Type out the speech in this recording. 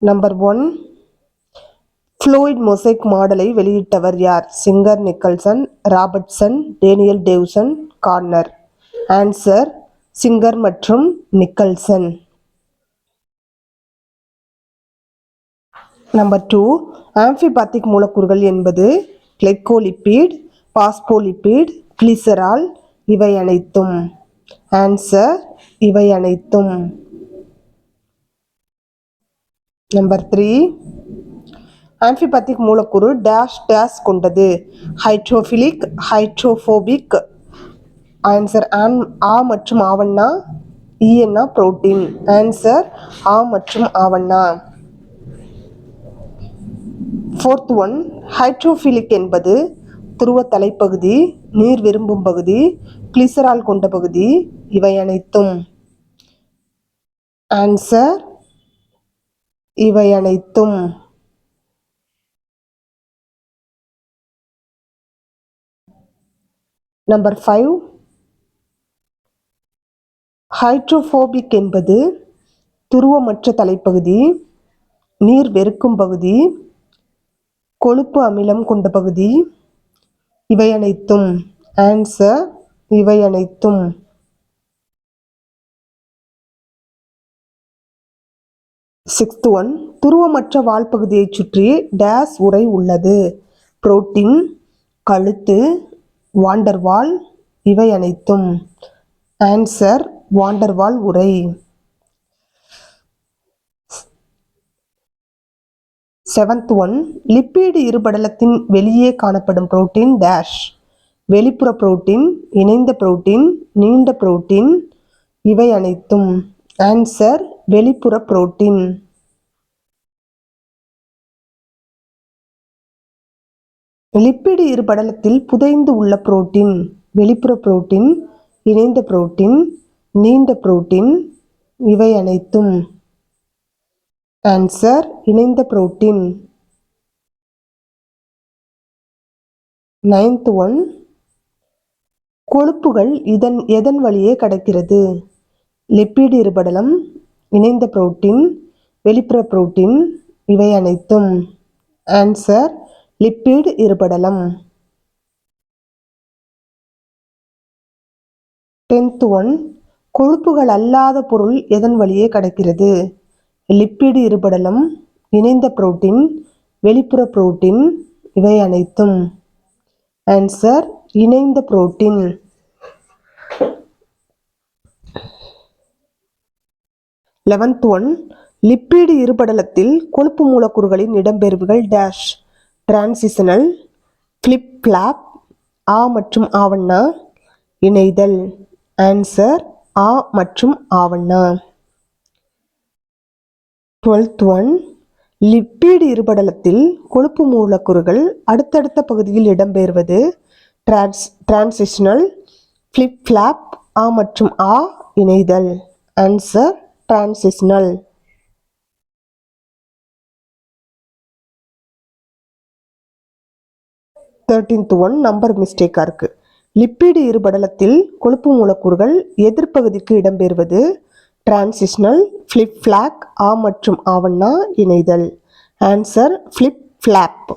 Number 1 fluid mosaic மாடலை வெளியிட்டவர் யார்? Singer, Nicolson, Robertson, Daniel Davson, Garner. Answer Singer மற்றும் நிக்கல்சன். நம்பர் 2 ஆம்ஃபிபாத்திக் மூலக்கூறுகள் என்பது கிளைகோலிபிட், பாஸ்போலிபிட், கிளிசரால், இவை அனைத்தும். ஆன்சர் இவை அனைத்தும். நம்பர் 3 ஆம்ஃபிபாத்திக் மூலக்கூறு டேஷ் டேஷ் கொண்டது. Hydrophilic, hydrophobic. ஆன்சர் ஆ மற்றும் ஆவண்ணா. ஈஎன்னா புரோட்டீன். ஆன்சர் ஆ மற்றும் ஆவண்ணா. 4th ஒன் ஹைட்ரோஃபிலிக் என்பது துருவ தலைப்பகுதி, நீர் விரும்பும் பகுதி, கிளிசரால் கொண்ட பகுதி, இவை அனைத்தும். ஆன்சர் இவை அனைத்தும். நம்பர் 5 ஹைட்ரோஃபோபிக் என்பது துருவமற்ற தலைப்பகுதி, நீர் வெறுக்கும் பகுதி, கொழுப்பு அமிலம் கொண்ட பகுதி, இவை அனைத்தும். ஆன்சர் இவை அனைத்தும். 6th ஒன் துருவமற்ற வால் பகுதியை சுற்றி டேஸ் உறை உள்ளது. புரோட்டீன், கழுத்து, வாண்டர்வால், இவை அனைத்தும். ஆன்சர் வாண்டர்வால் உறை. 7th ஒன் லிப்பிடு இருபடலத்தின் வெளியே காணப்படும் புரோட்டீன் டேஷ். வெளிப்புற புரோட்டீன், இணைந்த புரோட்டீன், நீண்ட புரோட்டீன், இவை அனைத்தும். ஆன்சர் வெளிப்புற புரோட்டீன். லிப்பிடு இருபடலத்தில் புதைந்து உள்ள புரோட்டீன். வெளிப்புற புரோட்டீன், இணைந்த புரோட்டீன், நீண்ட புரோட்டீன், இவை அனைத்தும். ஆன்சர் இணைந்த புரோட்டீன். 9th ஒன் கொழுப்புகள் எதன் வழியே கடக்கிறது? லிப்பிடு இருபடலம், இணைந்த புரோட்டீன், வெளிப்புற புரோட்டீன், இவை அனைத்தும். Answer lipid இருபடலம். 10th ஒன் கொழுப்புகள் அல்லாத பொருள் எதன் வழியே கடக்கிறது? லிப்பிடு இருபடலம், இணைந்த புரோட்டீன், வெளிப்புற புரோட்டீன், இவை அனைத்தும். ஆன்சர் இணைந்த புரோட்டீன். 11th ஒன் லிப்பிடு இருபடலத்தில் கொழுப்பு மூலக்கூறுகளின் இடம்பெயர்வுகள் டேஷ். டிரான்சிஷனல், ஃபிளிப் ஃப்ளாப், ஆ மற்றும் ஆவண்ணா, இணைதல். ஆன்சர் ஆ மற்றும் ஆவண்ணா. 12th ஒன் லிப்பிடு இருபடலத்தில் கொழுப்பு மூலக்கூறுகள் அடுத்தடுத்த பகுதியில் இடம்பெயர்வது டிரான்சிஷனல், ஃபிளிப் ஃப்ளாப், ஆ மற்றும் ஆ, இணைதல். Answer transitional. 13th one number மிஸ்டேக்காக இருக்கு. லிப்பிடு இருபடலத்தில் கொழுப்பு மூலக்கூறுகள் எதிர்ப்பகுதிக்கு இடம்பெயர்வது டிரான்சிஷனல், ஃபிளிப் ஃப்ளாப், ஆ மற்றும் ஆவண்ணா, இணைதல். Answer flip flop.